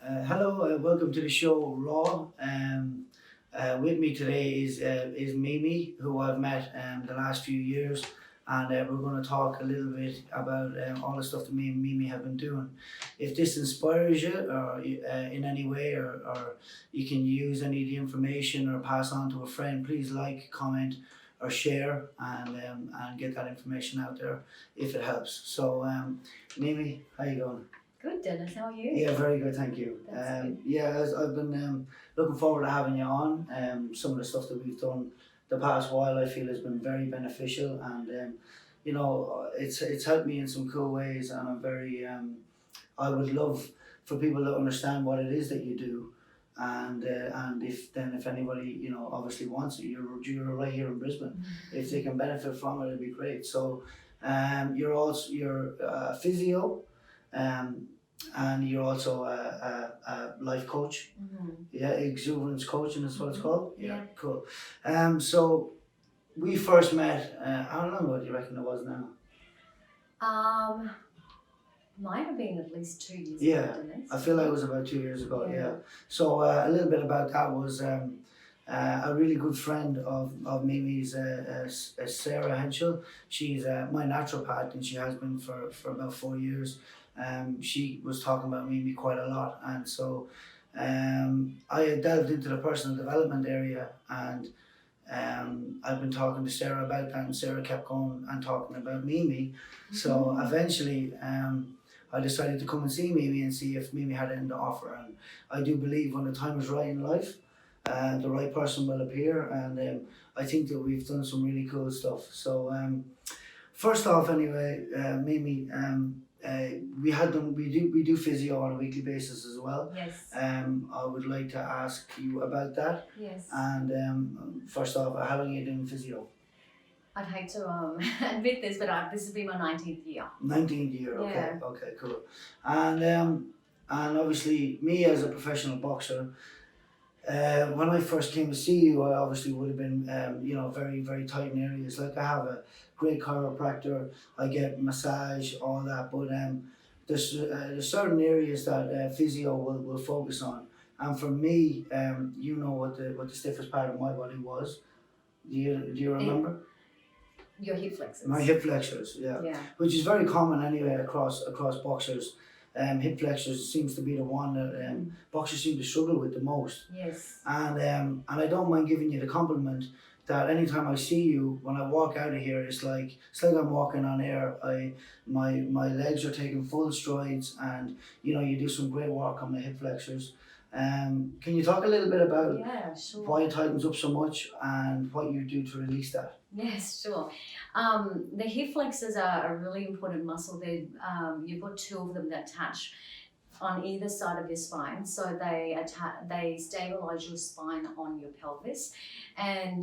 Hello, welcome to the show, Raw. With me today is Mimi, who I've met the last few years, and we're going to talk a little bit about all the stuff that me and Mimi have been doing. If this inspires you, or in any way, or you can use any of the information or pass on to a friend, please like, comment, or share, and get that information out there if it helps. So, Mimi, how you going? Good, Dennis. How are you? Yeah, very good, thank you. I've been looking forward to having you on. Some of the stuff that we've done the past while, I feel, has been very beneficial, and it's helped me in some cool ways, and I'm very I would love for people to understand what it is that you do, and if anybody obviously wants it, you're right here in Brisbane. Mm-hmm. If they can benefit from it, it'd be great. So, you're a physio. And you're also a life coach. Mm-hmm. Yeah, exuberance coaching is what it's called. Yeah. Cool. So we first met. How long ago do you reckon it was now? Might have been at least 2 years Yeah, ago, Dennis. I feel like it was about 2 years ago. Yeah. Yeah. So a little bit about that was a really good friend of Mimi's, Sarah Henschel. She's my naturopath, and she has been for about 4 years. She was talking about Mimi quite a lot, and so I had delved into the personal development area, and I've been talking to Sarah about that, and Sarah kept going and talking about Mimi. So eventually I decided to come and see Mimi and see if Mimi had anything to offer, and I do believe when the time is right in life, the right person will appear, and I think that we've done some really cool stuff. So first off, anyway, Mimi, we do physio on a weekly basis as well. Yes. I would like to ask you about that. Yes. And first off, how long are you doing physio? I'd hate to admit this, but this has been my 19th year. 19th year. Okay. Yeah. Okay. Cool. And obviously, me as a professional boxer. When I first came to see you, I obviously would have been, very, very tight in areas. Like I have a great chiropractor, I get massage, all that, but there's certain areas that physio will focus on. And for me, what the stiffest part of my body was. Do you remember? Your hip flexors. My hip flexors, yeah. Which is very common anyway across boxers. Hip flexors seems to be the one that boxers seem to struggle with the most. Yes. And I don't mind giving you the compliment that anytime I see you, when I walk out of here, it's like I'm walking on air. My legs are taking full strides, and you do some great work on the hip flexors. Can you talk a little bit about why it tightens up so much and what you do to release that? Yes, sure. The hip flexors are a really important muscle. You've got two of them that attach on either side of your spine, so they stabilize your spine on your pelvis, and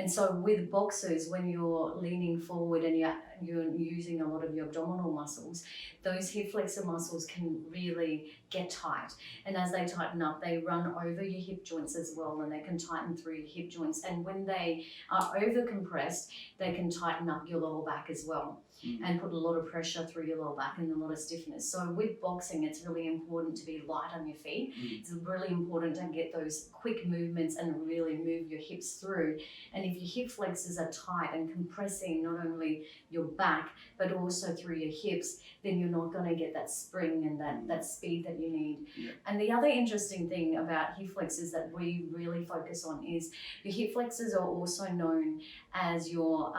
so with boxers, when you're leaning forward and you're using a lot of your abdominal muscles, those hip flexor muscles can really get tight, and as they tighten up, they run over your hip joints as well, and they can tighten through your hip joints, and when they are over compressed, they can tighten up your lower back as well. And put a lot of pressure through your lower back and a lot of stiffness. So with boxing, it's really important to be light on your feet. It's really important to get those quick movements and really move your hips through. And if your hip flexors are tight and compressing not only your back, but also through your hips, then you're not going to get that spring and that speed that you need. Yeah. And the other interesting thing about hip flexors that we really focus on is your hip flexors are also known as your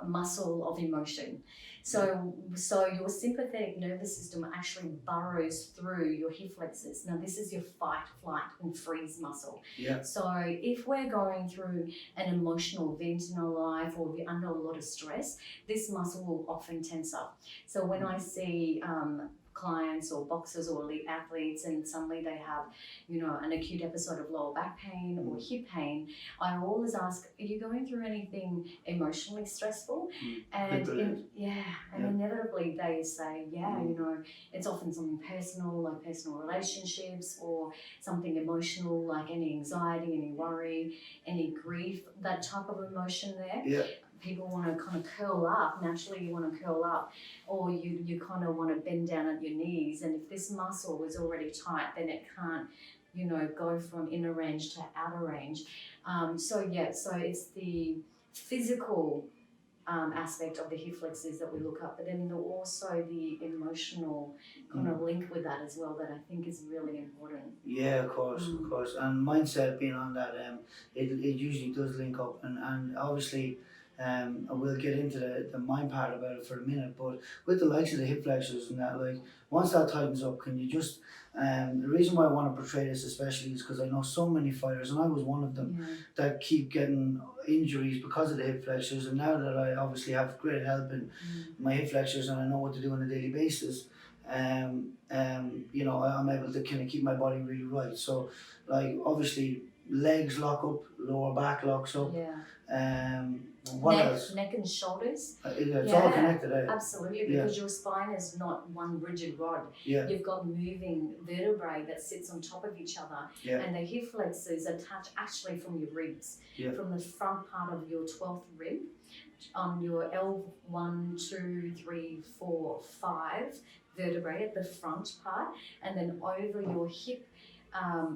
muscle of emotion. So your sympathetic nervous system actually burrows through your hip flexors. Now this is your fight, flight and freeze muscle. Yeah. So if we're going through an emotional event in our life or we're under a lot of stress, this muscle will often tense up. So when I see clients or boxers or elite athletes and suddenly they have an acute episode of lower back pain or hip pain, I always ask, are you going through anything emotionally stressful? And inevitably they say it's often something personal, like personal relationships, or something emotional like any anxiety, any worry, any grief, that type of emotion there. people want to kind of curl up, naturally you want to curl up, or you kind of want to bend down at your knees. And if this muscle is already tight, then it can't, go from inner range to outer range. So it's the physical aspect of the hip flexors that we look up, but then also the emotional kind of link with that as well that I think is really important. Yeah, of course, and mindset being on that, it usually does link up, and obviously, we'll get into the mind part about it for a minute, but with the likes of the hip flexors and that, like, once that tightens up, can you just, the reason why I want to portray this especially is because I know so many fighters, and I was one of them, that keep getting injuries because of the hip flexors, and now that I obviously have great help in my hip flexors and I know what to do on a daily basis, I'm able to kind of keep my body really right. So, like, obviously, legs lock up, lower back locks up. What else? Neck and shoulders. It's all connected, eh? Absolutely, because your spine is not one rigid rod. You've got moving vertebrae that sits on top of each other, and the hip flexors attach actually from your ribs, from the front part of your 12th rib, on your L1, 2, 3, 4, 5 vertebrae at the front part, and then over your hip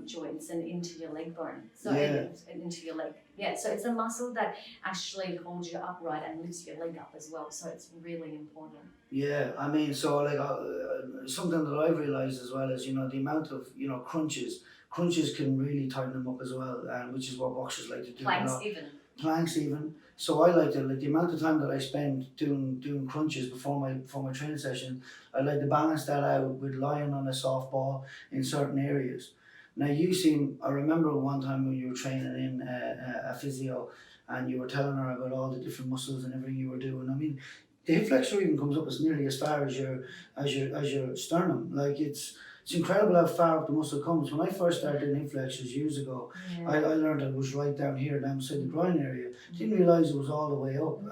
joints and into your leg bone. So and into your leg. So it's a muscle that actually holds you upright and lifts your leg up as well. So it's really important. Yeah, I mean, so like something that I've realized as well is, the amount of, crunches can really tighten them up as well, which is what boxers like to do. Planks even. So I like to, like, the amount of time that I spend doing crunches before my training session, I like to balance that out with lying on a soft ball in certain areas. Now I remember one time when you were training in a physio, and you were telling her about all the different muscles and everything you were doing. I mean, the hip flexor even comes up as nearly as far as your sternum. Like, it's incredible how far up the muscle comes. When I first started doing hip flexors years ago, I learned it was right down here, down beside the groin area. Didn't realise it was all the way up,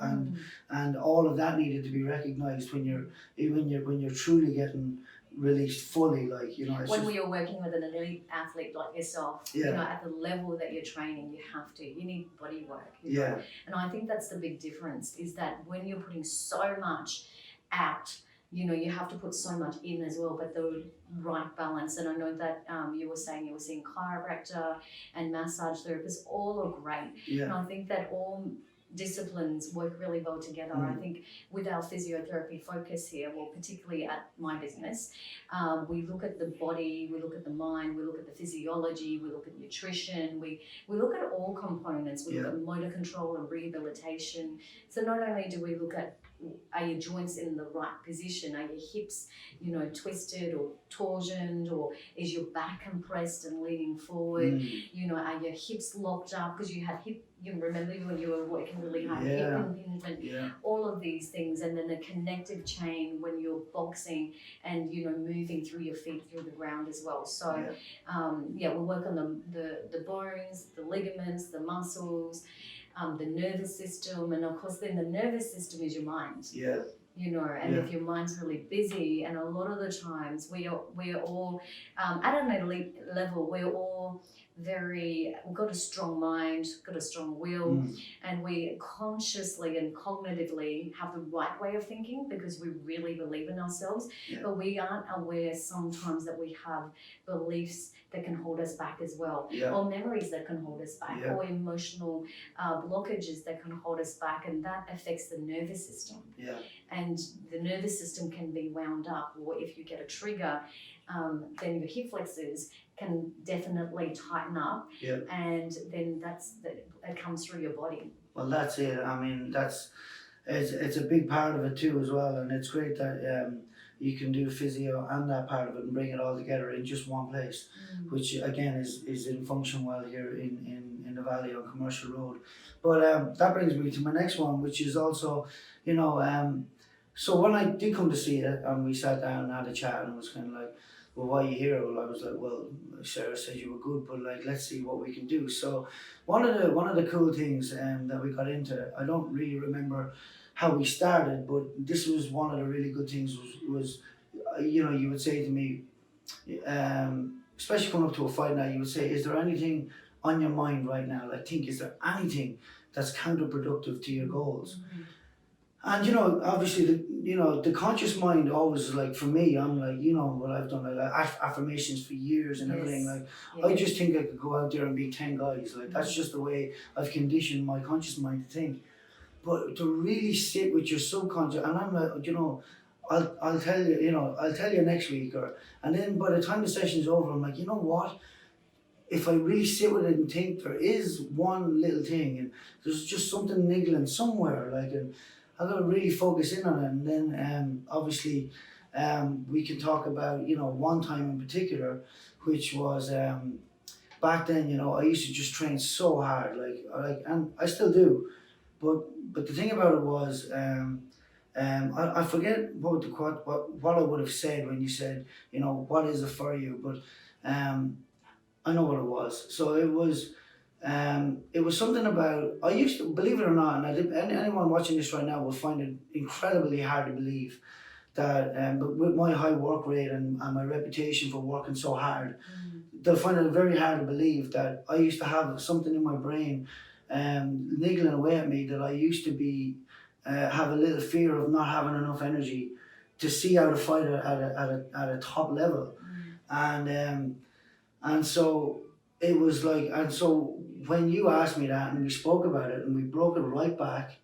and all of that needed to be recognised when you're truly getting released fully, like, when you're working with an elite athlete like yourself, at the level that you're training, you need body work. And I think that's the big difference, is that when you're putting so much out, you have to put so much in as well, but the right balance. And I know that you were saying you were seeing chiropractor and massage therapists, all are great. And I think that all disciplines work really well together. I think with our physiotherapy focus here, well, particularly at my business, we look at the body, we look at the mind, we look at the physiology, we look at nutrition, we look at all components. We look at motor control and rehabilitation. So not only do we look at, are your joints in the right position? Are your hips, twisted or torsioned, or is your back compressed and leaning forward? Are your hips locked up because you had hip? You remember when you were working really hard, hip impingement, all of these things, and then the connective chain when you're boxing and moving through your feet through the ground as well. So we work on the bones, the ligaments, the muscles. The nervous system, and of course then the nervous system is your mind. And if your mind's really busy, and a lot of the times we are all at an elite level, we're all we've got a strong mind, got a strong will, and we consciously and cognitively have the right way of thinking because we really believe in ourselves, but we aren't aware sometimes that we have beliefs that can hold us back as well, or memories that can hold us back, or emotional blockages that can hold us back, and that affects the nervous system. And the nervous system can be wound up, or if you get a trigger, then your hip flexors can definitely tighten up, and then it comes through your body. Well, that's it. I mean, it's a big part of it too as well, and it's great that you can do physio and that part of it and bring it all together in just one place, which again is in function well here in the Valley on Commercial Road. But that brings me to my next one, which is also, so when I did come to see it and we sat down and had a chat, and it was kind of like, well, why are you here? Well, I was like, well, Sarah said you were good, but like, let's see what we can do. So one of the cool things that we got into, I don't really remember how we started, but this was one of the really good things was you would say to me, especially coming up to a fight now, you would say, is there anything on your mind right now? Like, is there anything that's counterproductive to your goals. Mhm. And obviously, the conscious mind always, like, for me, I'm like, what I've done, like affirmations for years and everything. Yes. Like, I just think I could go out there and beat 10 guys. Like, that's Mhm. just the way I've conditioned my conscious mind to think. But to really sit with your subconscious, and I'm like, I'll tell you, I'll tell you next week, and then by the time the session's over, I'm like, you know what? If I really sit with it and think, there is one little thing, and there's just something niggling somewhere, like, and I gotta really focus in on it. And then, obviously, we can talk about, one time in particular, which was, back then, I used to just train so hard, and I still do. But the thing about it was, I forget what I would have said when you said, what is it for you? But I know what it was. So it was something about, I used to, believe it or not, and anyone watching this right now will find it incredibly hard to believe that, but with my high work rate and my reputation for working so hard, they'll find it very hard to believe that I used to have something in my brain, niggling away at me, that I used to be, have a little fear of not having enough energy to see out a fight at a top level. And so it was like, and so when you asked me that and we spoke about it and we broke it right back,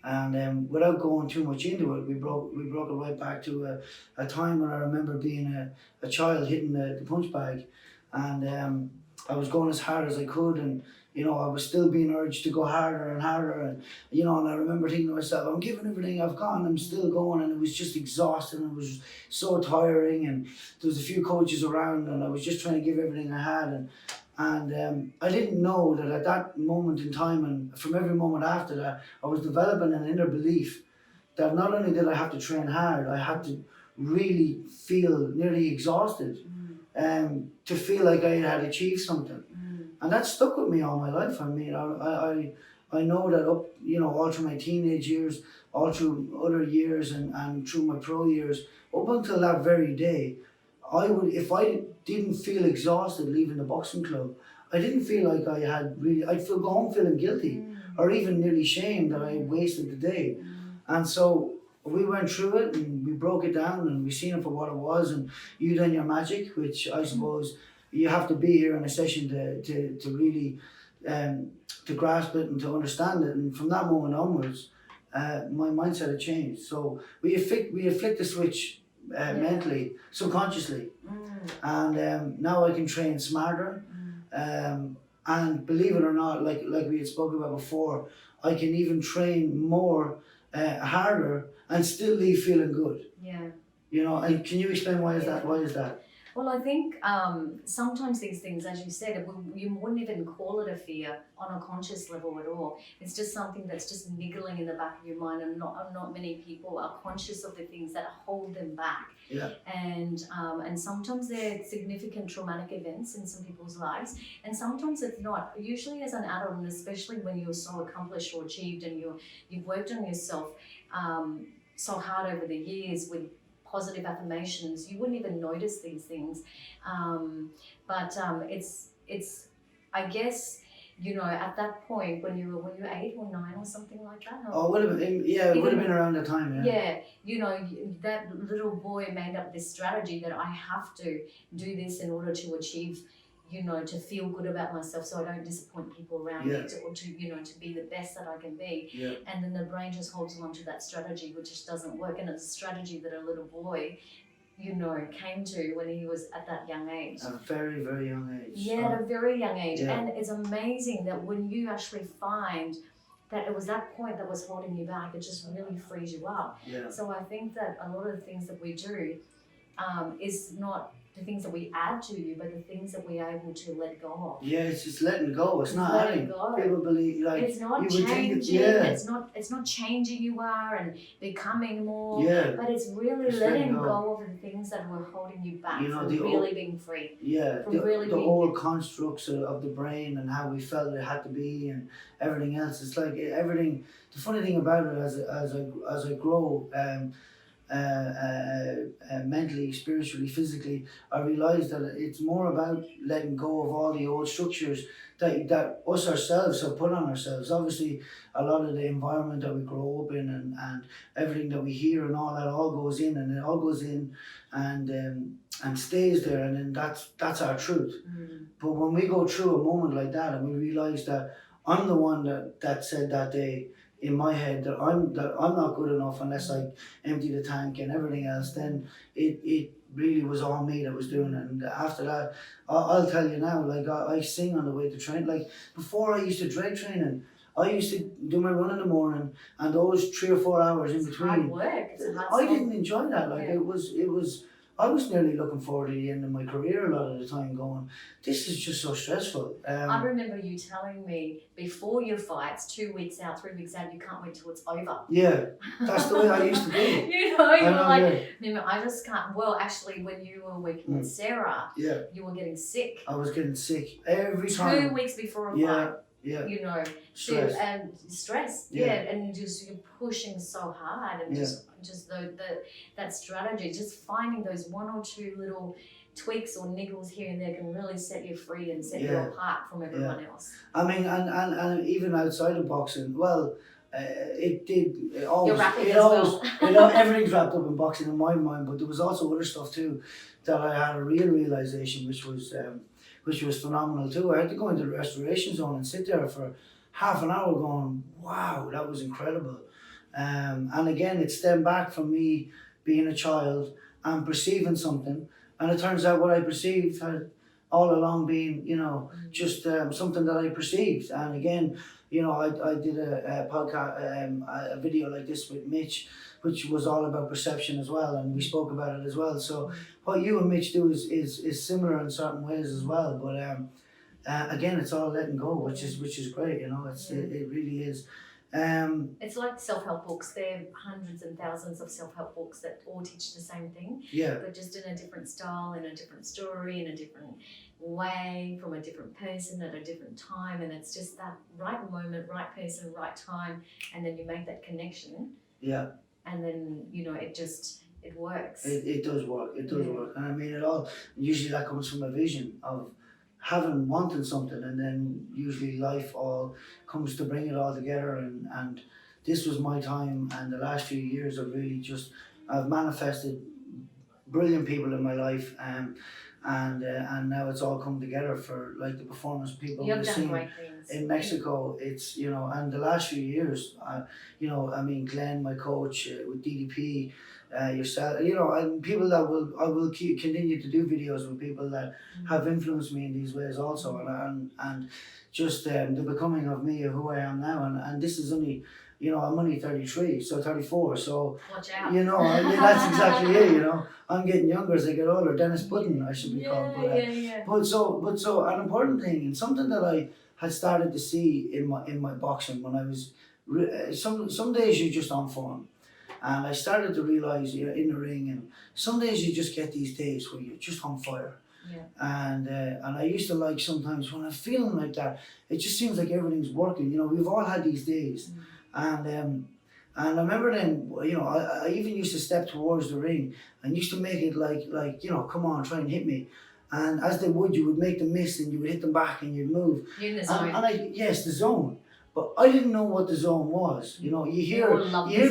and without going too much into it, we broke it right back to a time when I remember being a child hitting the punch bag, and I was going as hard as I could, and I was still being urged to go harder and harder, and I remember thinking to myself, I'm giving everything I've got, and I'm still going, and it was just exhausting, it was so tiring, and there was a few coaches around, and I was just trying to give everything I had, and I didn't know that at that moment in time, and from every moment after that, I was developing an inner belief that not only did I have to train hard, I had to really feel nearly exhausted, to feel like I had achieved something. And that stuck with me all my life. I mean, I know that all through my teenage years, all through other years, and through my pro years, up until that very day, if I didn't feel exhausted leaving the boxing club, I didn't feel like I'd go home feeling guilty, or even nearly shamed that I wasted the day. And so we went through it and we broke it down and we seen it for what it was, and you done your magic, which I suppose you have to be here in a session to really to grasp it and to understand it. And from that moment onwards, my mindset had changed. So we flicked the switch mentally, subconsciously, and now I can train smarter. And believe it or not, like we had spoken about before, I can even train more, harder, and still leave feeling good. Yeah. And can you explain why is that? Why is that? Well, I think sometimes these things, as you said, you wouldn't even call it a fear on a conscious level at all. It's just something that's just niggling in the back of your mind, and not many people are conscious of the things that hold them back. Yeah. And sometimes they're significant traumatic events in some people's lives, and sometimes it's not. Usually, as an adult, and especially when you're so accomplished or achieved, and you've worked on yourself so hard over the years with positive affirmations, you wouldn't even notice these things. But it's I guess, at that point when you were 8 or 9 or something like that. Oh, it would have been around the time, yeah. Yeah, that little boy made up this strategy that I have to do this in order to achieve, to feel good about myself, so I don't disappoint people around me, to be the best that I can be. Yeah. And then the brain just holds on to that strategy, which just doesn't work. And it's a strategy that a little boy, came to when he was at that young age. At a very, very young age. Yeah, at a very young age. Yeah. And it's amazing that when you actually find that it was that point that was holding you back, it just really frees you up. Yeah. So I think that a lot of the things that we do is not the things that we add to you, but the things that we are able to let go of. Yeah, it's just letting go. It's not letting adding. go. People believe It's not you would changing. think It's not changing you are and becoming more. Yeah. But it's really Just letting letting go. go of the things that were holding you back from the really being free. Yeah, From the really being old constructs of the brain and how we felt it had to be and everything else. It's like everything. The funny thing about it, as I grow, mentally, spiritually, physically, I realised that it's more about letting go of all the old structures that us ourselves have put on ourselves. Obviously, a lot of the environment that we grow up in and everything that we hear and all that all goes in, and it all goes in and stays there, and then that's our truth. But when we go through a moment like that and we realise that I'm the one that said that day in my head that I'm not good enough unless I empty the tank and everything else, then it really was all me that was doing it. And after that, I'll tell you now, like I sing on the way to train. Like before, I used to dread training. I used to do my run in the morning, and those 3 or 4 hours in between. Hard work. It's a hard I job. didn't enjoy that. Like it was. I was nearly looking forward to the end of my career a lot of the time, going, this is just so stressful. I remember you telling me before your fights, 2 weeks out, 3 weeks out, you can't wait till it's over. Yeah, that's the way I used to be. You know, you were like, yeah. remember, I just can't. Well, actually, when you were working with Sarah, Yeah, you were getting sick. I was getting sick every time. 2 weeks before a fight. Yeah, You know, stress. And stress, and just you're pushing so hard, and just that strategy, just finding those 1 or 2 little tweaks or niggles here and there can really set you free and set you apart from everyone else. I mean, and even outside of boxing, well, it always, You're rapping as well. Everything's wrapped up in boxing in my mind, but there was also other stuff too that I had a real realization, which was phenomenal too. I had to go into the restoration zone and sit there for half an hour going, wow, that was incredible. And again, it stemmed back from me being a child and perceiving something. And it turns out what I perceived had all along been, just something that I perceived. And again, I did a podcast, a video like this with Mitch, which was all about perception as well, and we spoke about it as well. So what you and Mitch do is similar in certain ways as well. But again, it's all letting go, which is great. It really is. It's like self-help books. There are hundreds and thousands of self-help books that all teach the same thing, but just in a different style, in a different story, in a different way, from a different person at a different time. And it's just that right moment, right person, right time, and then you make that connection. Yeah. And then, it works. It does work. It does work. And I mean, usually that comes from a vision of wanting something, and then usually life all comes to bring it all together. And this was my time, and the last few years I've manifested brilliant people in my life, and now it's all come together for like the performance people You've we've done seen great things. in Mexico. It's and the last few years, I mean, Glenn, my coach with DDP, yourself, and people that I will continue to do videos with people that have influenced me in these ways also, and just the becoming of me, of who I am now, and this is only. I'm only 33, so 34, so, watch out. That's exactly it, I'm getting younger as I get older. Dennis Puddin, I should be called. But so an important thing, and something that I had started to see in my boxing when I was, some days you're just on form. And I started to realise, in the ring, and some days you just get these days where you're just on fire. Yeah. And I used to like sometimes when I'm feeling like that, it just seems like everything's working. We've all had these days. And I remember then, I even used to step towards the ring and used to make it like come on, try and hit me. And as they would, you would make them miss and you would hit them back and you'd move. You're in the zone. Yes, the zone. But I didn't know what the zone was. You hear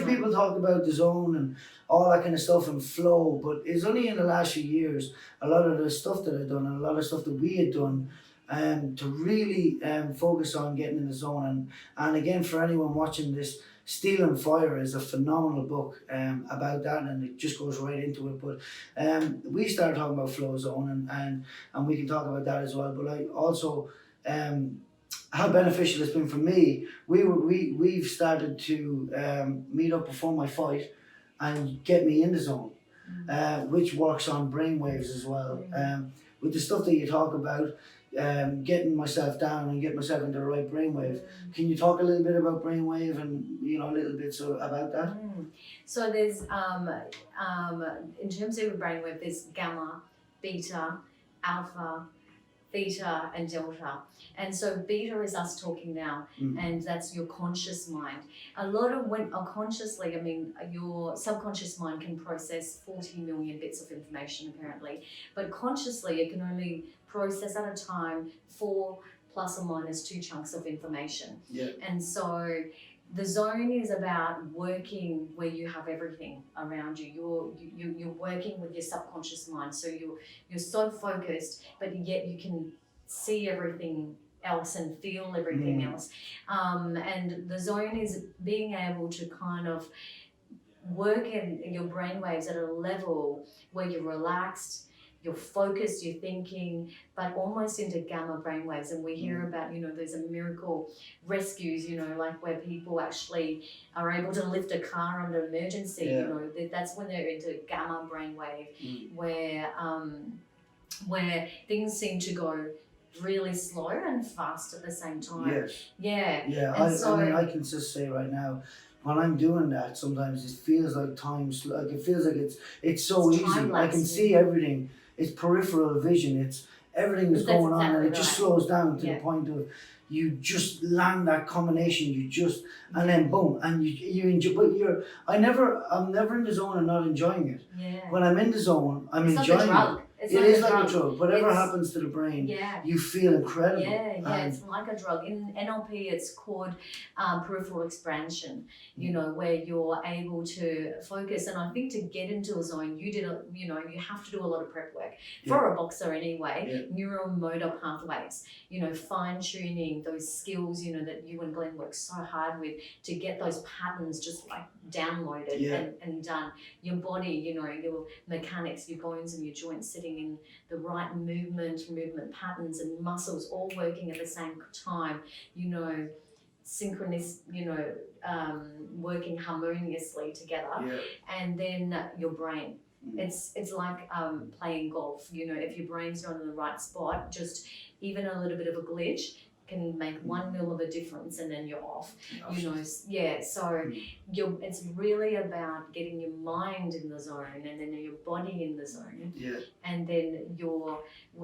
people talk about the zone and all that kind of stuff and flow, but it's only in the last few years, a lot of the stuff that I've done and a lot of stuff that we had done to really focus on getting in the zone. And again, for anyone watching this, Steel and Fire is a phenomenal book about that, and it just goes right into it. But we started talking about flow zone, and we can talk about that as well. But I also how beneficial it's been for me. We've started to meet up before my fight and get me in the zone, which works on brainwaves as well. With the stuff that you talk about, getting myself down and getting myself into the right brainwave. Can you talk a little bit about brainwave and a little bit about that? So there's in terms of brainwave, there's gamma, beta, alpha, theta, and delta. And so beta is us talking now, and that's your conscious mind. A lot of when consciously, I mean, your subconscious mind can process 40 million bits of information apparently, but consciously it can only process at a time 4 plus or minus 2 chunks of information. Yeah. And so the zone is about working where you have everything around you. You're working with your subconscious mind. So you're so focused, but yet you can see everything else and feel everything else. And the zone is being able to kind of work in your brainwaves at a level where you're relaxed, you're focused, you're thinking, but almost into gamma brainwaves. And we hear about, there's a miracle rescues, like where people actually are able to lift a car under emergency. That's when they're into gamma brainwave, where things seem to go really slow and fast at the same time. Yes. Yeah. Yeah. I can just say right now, when I'm doing that, sometimes it feels like it feels like it's so easy. I can see everything. It's peripheral vision. It's everything is going on, and it just slows down to the point of you just land that combination. And then boom, and you enjoy. But I'm never in the zone and not enjoying it. Yeah. When I'm in the zone, I'm it's enjoying like a drug. it. It's It like is a like drug. a drug. Whatever happens to the brain, you feel incredible. Yeah, it's like a drug. In NLP, it's called peripheral expansion, where you're able to focus. And I think to get into a zone, you have to do a lot of prep work. For a boxer anyway, neuromotor pathways, fine tuning those skills, that you and Glenn work so hard with to get those patterns just like downloaded and done. Your body, your mechanics, your bones and your joints sitting in the right movement patterns and muscles all working at the same time, synchronous, working harmoniously together. And then your brain. It's like playing golf. If your brain's not in the right spot, just even a little bit of a glitch can make 1 mil of a difference, and then you're off. So it's really about getting your mind in the zone, and then your body in the zone, and then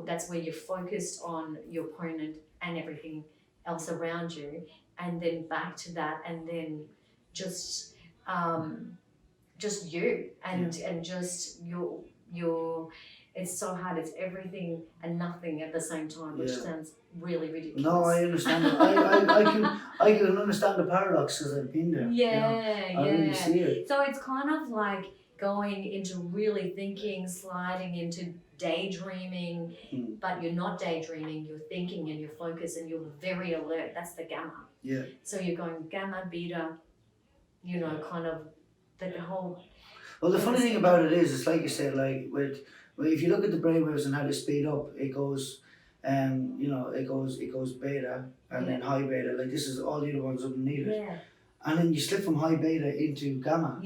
that's where you're focused on your opponent and everything else around you, and then back to that, and then just you and just your. It's so hard. It's everything and nothing at the same time, which sounds really ridiculous. No, I understand. I can understand the paradox because I've been there. I really see it. So it's kind of like going into really thinking, sliding into daydreaming, but you're not daydreaming. You're thinking and you're focused and you're very alert. That's the gamma. Yeah. So you're going gamma, beta. Kind of the whole. Well, the funny thing about it is, it's like you said, if you look at the brainwaves and how they speed up, it goes, it goes beta and then high beta. Like this is all the other ones underneath it, and then you slip from high beta into gamma.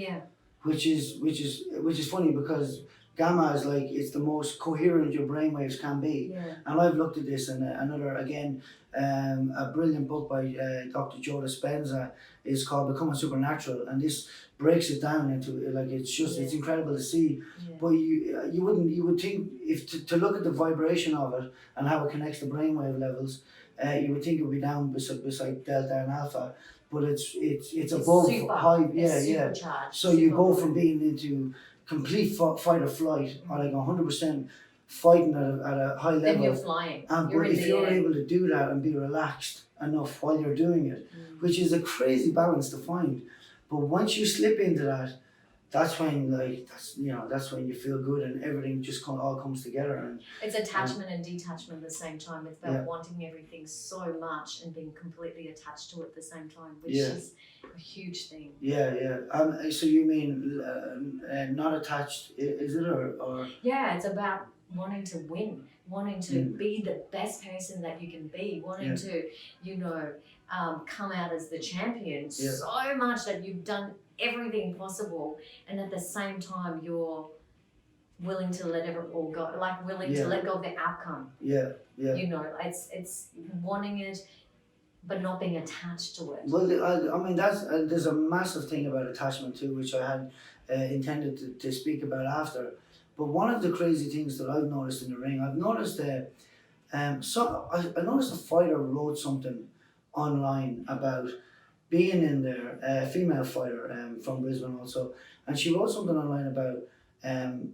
Which is funny because gamma is like it's the most coherent your brainwaves can be. And I've looked at this, and a brilliant book by Dr. Joe Dispenza is called Becoming Supernatural, and this breaks it down into it's incredible to see. But you would think if to look at the vibration of it and how it connects the brainwave levels, you would think it would be down beside delta and alpha, but it's above super, high. So you go from being into complete fight or flight, or like 100% fighting at a high level. Then you're flying. But if you're able to do that and be relaxed enough while you're doing it, which is a crazy balance to find. But once you slip into that, that's when that's when you feel good and everything just all comes together. And it's attachment and detachment at the same time. It's about wanting everything so much and being completely attached to it at the same time, which is a huge thing. So you mean not attached, is it, or? Yeah, it's about wanting to win, wanting to be the best person that you can be, wanting to, come out as the champion so much that you've done everything possible, and at the same time you're willing to let it all go, like willing to let go of the outcome. It's wanting it but not being attached to it. Well, there's a massive thing about attachment too, which I had intended to speak about after. But one of the crazy things that I've noticed in the ring, I've noticed So I noticed a fighter wrote something online about being in there, a female fighter from Brisbane also, and she wrote something online about,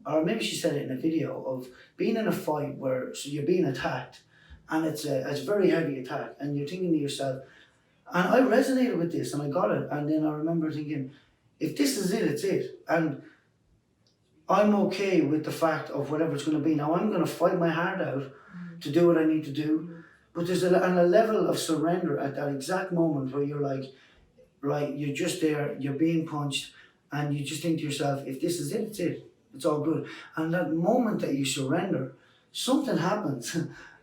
or maybe she said it in a video of being in a fight where so you're being attacked, and it's a very heavy attack, and you're thinking to yourself, and I resonated with this, and I got it, and then I remember thinking, if this is it, it's it, and I'm okay with the fact of whatever it's going to be. Now I'm going to fight my heart out to do what I need to do, but there's a level of surrender at that exact moment where you're like, right, you're just there, you're being punched, and you just think to yourself, if this is it, it's it. It's all good. And that moment that you surrender, something happens.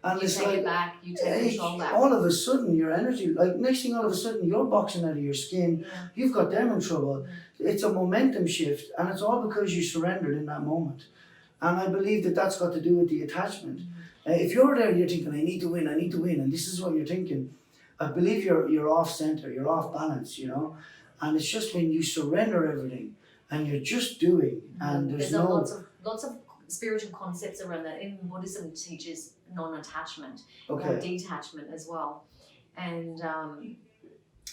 And You it's take like, it back, you take control back. all of a sudden, your energy, like next thing, all of a sudden, you're boxing out of your skin. Yeah. You've got them in trouble. It's a momentum shift, and it's all because you surrendered in that moment. And I believe that that's got to do with the attachment. If you're there, you're thinking, I need to win, and this is what you're thinking. I believe you're off center, you're off balance, you know. And it's just when you surrender everything and you're just doing, and there's no lots of spiritual concepts around that. Even Buddhism teaches non-attachment or okay, detachment as well, and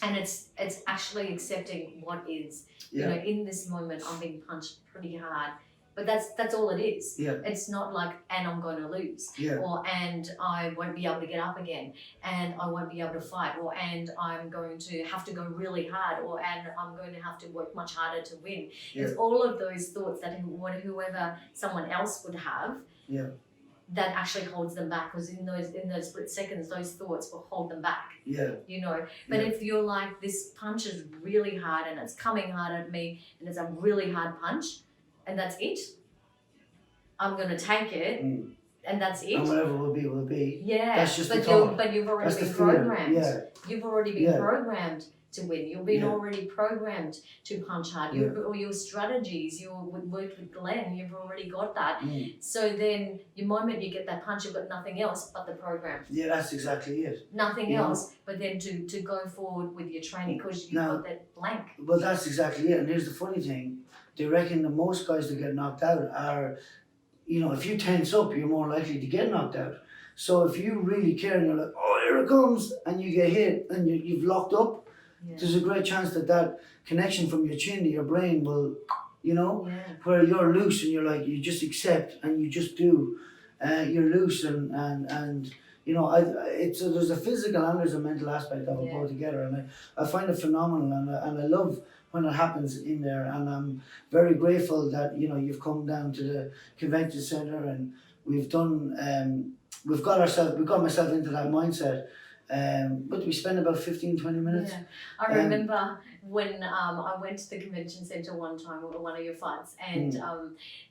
it's actually accepting what is. yeah, You know, in this moment, I'm being punched pretty hard, but that's all it is. yeah, It's not like, and I'm going to lose, yeah, or and I won't be able to get up again, and I won't be able to fight, or and I'm going to have to go really hard, or and I'm going to have to work much harder to win. yeah, It's all of those thoughts that whoever someone else would have. yeah, That actually holds them back, because in those split seconds, those thoughts will hold them back. yeah, You know, but yeah. if you're like, this punch is really hard and it's coming hard at me, and it's a really hard punch, and that's it. I'm gonna take it, and that's it. And whatever will be. Yeah, That's just but the thought. but you've already That's the been fear. programmed. Yeah, You've already been Yeah. programmed to win. You've been Yeah. already programmed to punch hard. Or your strategies, your work with Glenn, you've already got that. So then, the moment you get that punch, you've got nothing else but the program. yeah, that's exactly it. Nothing Yeah. else, but then to go forward with your training, because you've Now- got that blank. Well, that's exactly it. And here's the funny thing: they reckon that most guys that get knocked out are, you know, if you tense up, you're more likely to get knocked out. So if you really care and you're like, oh, here it comes, and you get hit and you've locked up, Yeah. there's a great chance that that connection from your chin to your brain will, you know, Yeah. where you're loose and you're like, you just accept and you just do. You're loose and you know, it's there's a physical and there's a mental aspect of it Yeah. both together, and I find it phenomenal, and I love when it happens in there, and I'm very grateful that, you know, you've come down to the convention center and we've done we've got myself into that mindset. But we spent about 15-20 minutes. Yeah. I remember when I went to the convention centre one time at one of your fights, and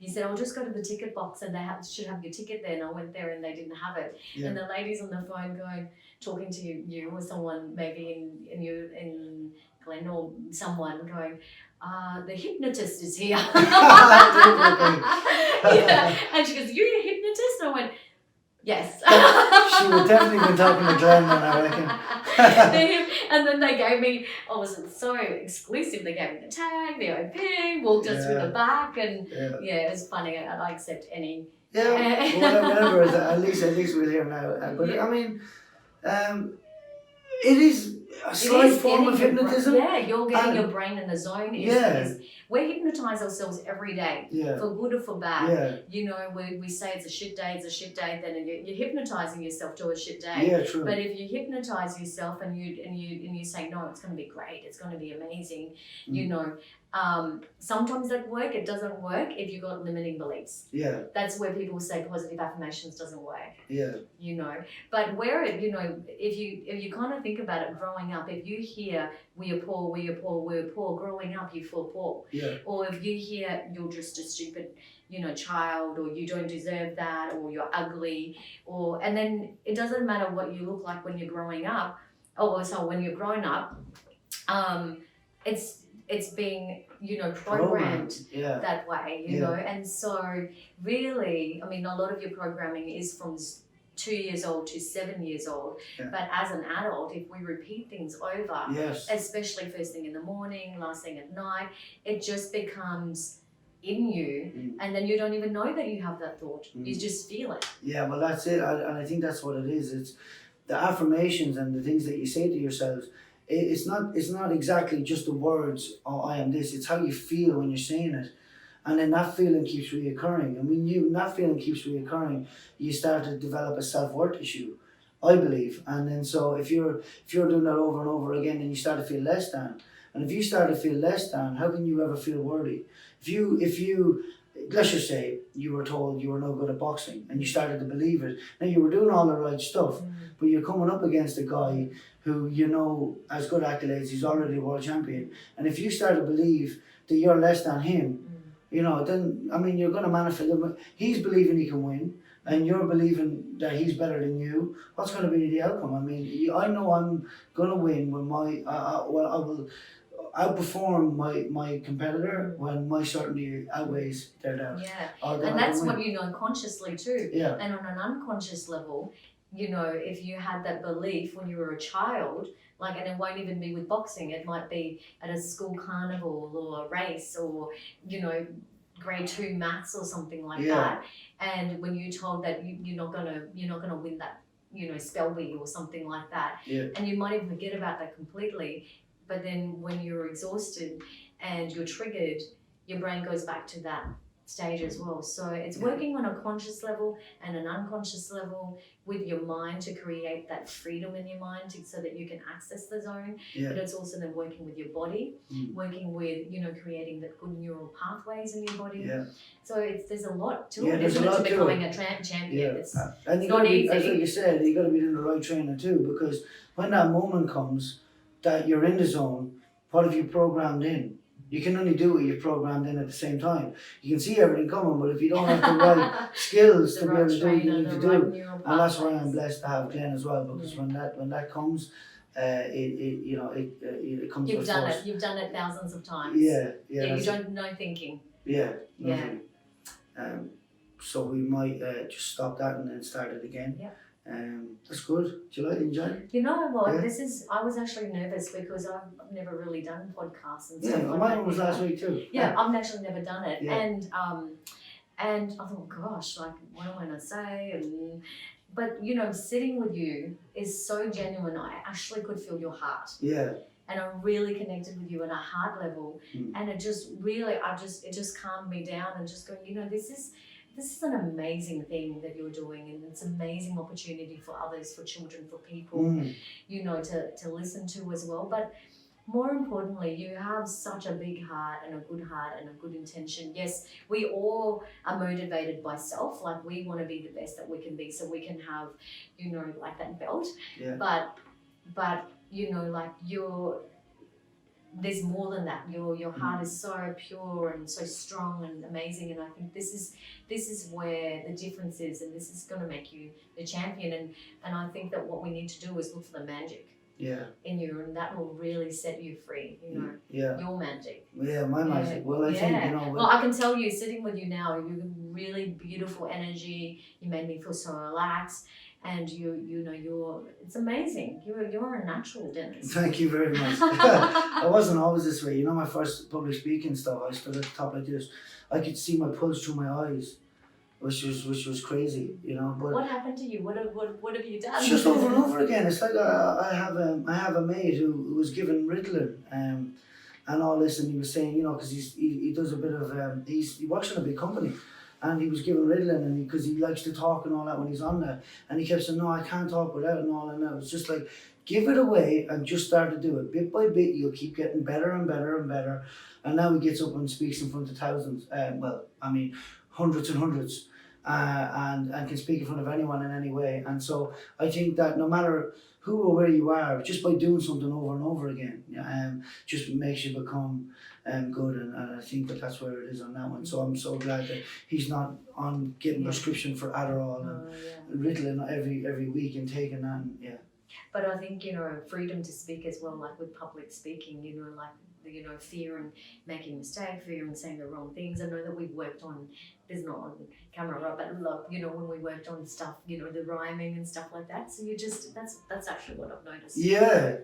you said, I'll just go to the ticket box and they should have your ticket there. And I went there and they didn't have it. Yeah. And the lady's on the phone talking to you or someone maybe in Glen or someone going, the hypnotist is here. Yeah. And she goes, you're a hypnotist? And I went, yes. She would definitely been talking to Glenn then, I reckon. And then they gave me, I was so exclusive, they gave me the tag, the OP, walked us through the back, and it was funny, and I accept any. Yeah, whatever, at least we're here now. But I mean, it is a slight form of hypnotism. You're getting your brain in the zone. We hypnotise ourselves every day, for good or for bad. Yeah. You know, we say it's a shit day, then you're hypnotising yourself to a shit day. Yeah, true. But if you hypnotise yourself and you say, no, it's going to be great, it's going to be amazing, you know, sometimes that work, it doesn't work if you've got limiting beliefs. Yeah. That's where people say positive affirmations doesn't work. Yeah. You know, but where it, you know, if you kind of think about it, growing up, if you hear we are poor, growing up you feel poor. Yeah. Or if you hear you're just a stupid, you know, child, or you don't deserve that, or you're ugly, and then it doesn't matter what you look like when you're growing up. When you're growing up, it's being, you know, programmed that way, you know. And so really, I mean, a lot of your programming is from 2 years old to 7 years old. But as an adult, if we repeat things over, especially first thing in the morning, last thing at night, it just becomes in you, and then you don't even know that you have that thought. You just feel it. Yeah, well, that's it. And I think that's what it is. It's the affirmations and the things that you say to yourselves. It's not exactly just the words, oh, I am this. It's how you feel when you're saying it. And then that feeling keeps reoccurring. And when that feeling keeps reoccurring, you start to develop a self-worth issue, I believe. And then so if you're doing that over and over again, then you start to feel less than. And if you start to feel less than, how can you ever feel worthy? If you let's just say you were told you were no good at boxing and you started to believe it. Now you were doing all the right stuff, but you're coming up against a guy who has good accolades, he's already a world champion. And if you start to believe that you're less than him, then you're gonna manifest. He's believing he can win and you're believing that he's better than you. What's gonna be the outcome? I know I'm gonna win when I will outperform my competitor when my certainty outweighs their doubt. Yeah, and that's what you know consciously too. Yeah. And on an unconscious level, if you had that belief when you were a child, and it won't even be with boxing, it might be at a school carnival or a race or, grade 2 maths or something like that. And when you're told that you're not gonna win that, spell bee or something like that, and you might even forget about that completely. But then when you're exhausted and you're triggered, your brain goes back to that stage as well. So it's working on a conscious level and an unconscious level with your mind to create that freedom in your mind so that you can access the zone. But it's also then working with your body, working with, creating the good neural pathways in your body. So there's a lot to it, isn't it, to becoming a champion. It's not easy. As like you said, you got to be doing the right training too, because when that moment comes that you're in the zone, what have you programmed in? You can only do what you've programmed in at the same time. You can see everything coming, but if you don't have the right skills to be able to do what you need to do, and that's why I'm blessed to have Glenn as well, because when that comes, it comes. You've done it. You've done it thousands of times. Yeah. You don't know thinking. Yeah. So we might just stop that and then start it again. Yeah. That's good. Do you enjoy it? You know what? I was actually nervous because I've never really done podcasts and stuff. Yeah, mine was last week too. Yeah, I've actually never done it. Yeah. And I thought, gosh, what am I going to say? But sitting with you is so genuine. I actually could feel your heart. Yeah. And I really connected with you at a heart level. And it just really, it just calmed me down and just going, this is an amazing thing that you're doing, and it's an amazing opportunity for others, for children, for people, to listen to as well. But more importantly, you have such a big heart and a good intention. Yes, we all are motivated by self. We want to be the best that we can be so we can have, that belt. Yeah. But there's more than that. Your heart is so pure and so strong and amazing, and I think this is where the difference is, and this is going to make you the champion. And I think that what we need to do is look for the magic in you, and that will really set you free. Your magic. Yeah, my magic. Well, I think Well, I can tell you, sitting with you now, you have really beautiful energy. You made me feel so relaxed. And it's amazing. You're a natural, Dennis. Thank you very much. I wasn't always this way. My first public speaking stuff, I stood at the top like this. I could see my pulse through my eyes, which was crazy, But what happened to you? What have you done? It's just over and over again. It's like I have a mate who was given Ritalin, and all this, and he was saying, because he does a bit of he works in a big company. And he was given Ritalin, and because he likes to talk and all that when he's on there, and he kept saying, "No, I can't talk without," and all. And it was just like, give it away and just start to do it bit by bit. You'll keep getting better and better and better. And now he gets up and speaks in front of thousands. Hundreds and hundreds, and can speak in front of anyone in any way. And so I think that no matter who or where you are, just by doing something over and over again, just makes you become good, and I think that's where it is on that one. So I'm so glad that he's not on getting prescription for Adderall and Ritalin every week and taking that. And, But I think freedom to speak as well, with public speaking, fear and making mistakes, fear and saying the wrong things. I know that we've worked on, there's not on camera, right? But look, when we worked on stuff, the rhyming and stuff like that. So that's actually what I've noticed. Yeah.